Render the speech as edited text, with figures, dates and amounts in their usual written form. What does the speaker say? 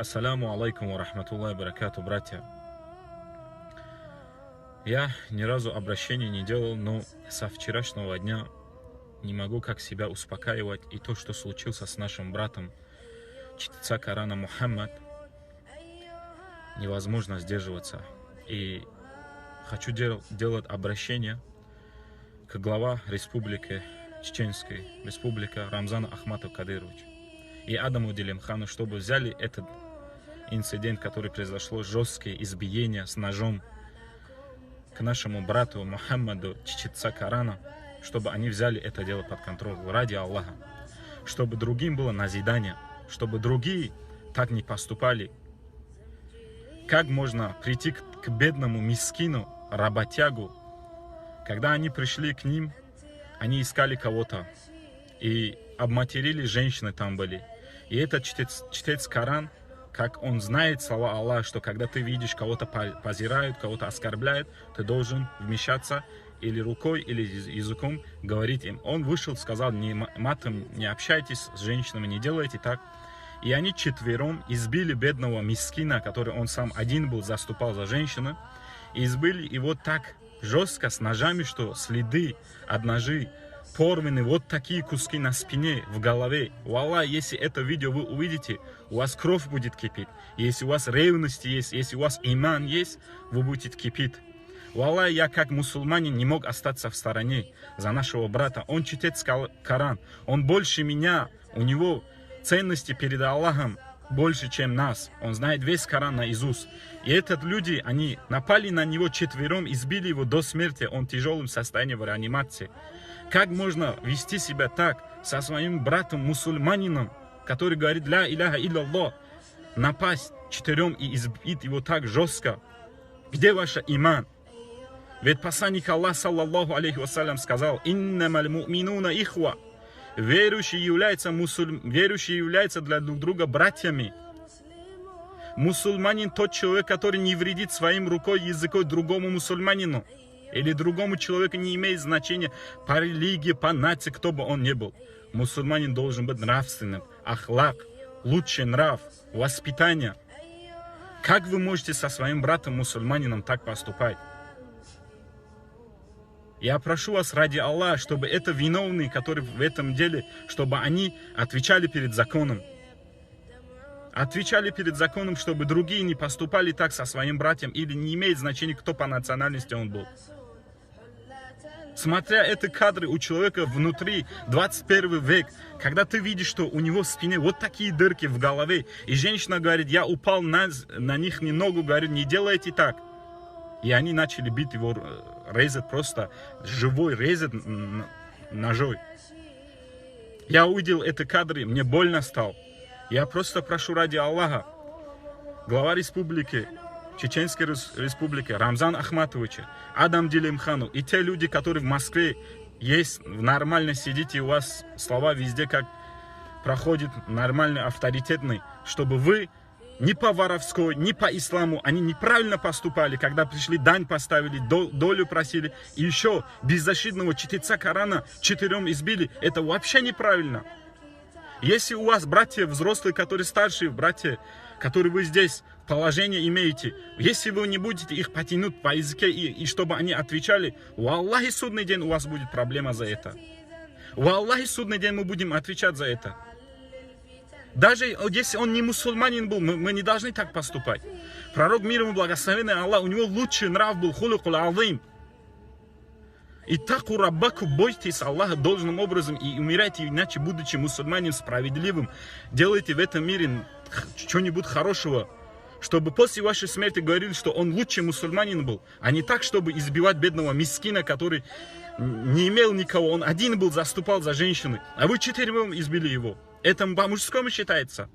Ассаляму алейкум ва рахматуллахи баракату, братья. Я ни разу обращения не делал, но со вчерашнего дня не могу как себя успокаивать. И то, что случилось с нашим братом, чтеца Корана Мухаммад, невозможно сдерживаться. И хочу делать обращение к глава республики, Чеченской республики Рамзану Ахматову Кадыровичу и Адаму Делимхану, чтобы взяли этот инцидент, который произошло, жесткие избиения с ножом к нашему брату Мухаммаду, чтеца Корана, чтобы они взяли это дело под контроль ради Аллаха, чтобы другим было назидание, чтобы другие так не поступали. Как можно прийти к бедному мискину, работягу, когда они пришли к ним, они искали кого-то, и обматерили женщины там были. И этот чтец Коран, как он знает слова Аллаха, что когда ты видишь кого-то позирают, кого-то оскорбляют, ты должен вмешаться или рукой, или языком говорить им. Он вышел, сказал, не матом не общайтесь с женщинами, не делайте так. И они четвером избили бедного мискина, который он сам один был, заступал за женщину. И избили его так жестко с ножами, что следы от ножей порваны, вот такие куски на спине, в голове. Валлах, если это видео вы увидите, у вас кровь будет кипеть. Если у вас ревность есть, если у вас иман есть, вы будете кипеть. Валлах, я как мусульманин не мог остаться в стороне за нашего брата. Он чтец Коран, он больше меня, у него ценности перед Аллахом больше, чем нас. Он знает весь Коран наизусть. И этот люди, они напали на него четвером, избили его до смерти. Он в тяжелом состоянии в реанимации. Как можно вести себя так со своим братом мусульманином, который говорит «Ля иляха илляллах», напасть четырем и избить его так жестко? Где ваш иман? Ведь посланник Аллаха, саллаллаху алейхи вассалям, сказал «Иннамаль му'минуна ихва». Верующие являются для друг друга братьями. Мусульманин тот человек, который не вредит своим рукой и языком другому мусульманину. Или другому человеку, не имеет значения по религии, по нации, кто бы он ни был. Мусульманин должен быть нравственным. Ахлак, лучший нрав, воспитание. Как вы можете со своим братом мусульманином так поступать? Я прошу вас ради Аллаха, чтобы это виновные, которые в этом деле, чтобы они отвечали перед законом. Отвечали перед законом, чтобы другие не поступали так со своим братьем, или не имеет значения, кто по национальности он был. Смотря эти кадры у человека внутри, 21 век, когда ты видишь, что у него в спине вот такие дырки в голове, и женщина говорит, я упал на них ногу, говорит, не делайте так. И они начали бить его, резать просто, живой резать ножой. Я увидел эти кадры, мне больно стало. Я просто прошу ради Аллаха, глава республики, Чеченской республики, Рамзан Ахматовича, Адам Делимхану и те люди, которые в Москве есть, нормально сидите, у вас слова везде как проходит, нормальный, авторитетный, чтобы вы ни по воровской, ни по исламу, они неправильно поступали, когда пришли, дань поставили, долю просили, и еще беззащитного чтеца Корана четырем избили, это вообще неправильно. Если у вас братья взрослые, которые старшие братья, которые вы здесь положение имеете, если вы не будете их потянуть по языке, и чтобы они отвечали, у Аллахи судный день у вас будет проблема за это. У Аллахи судный день мы будем отвечать за это. Даже если он не мусульманин был, мы не должны так поступать. Пророк мир ему благословенный Аллах, у него лучший нрав был, хулукул азим. И так у рабаку бойтесь Аллаха должным образом и умирайте, иначе, будучи мусульманином справедливым, делайте в этом мире что-нибудь хорошего, чтобы после вашей смерти говорили, что он лучший мусульманин был, а не так, чтобы избивать бедного мискина, который не имел никого, он один был, заступал за женщины, а вы четырем избили его. Это по-мужскому считается.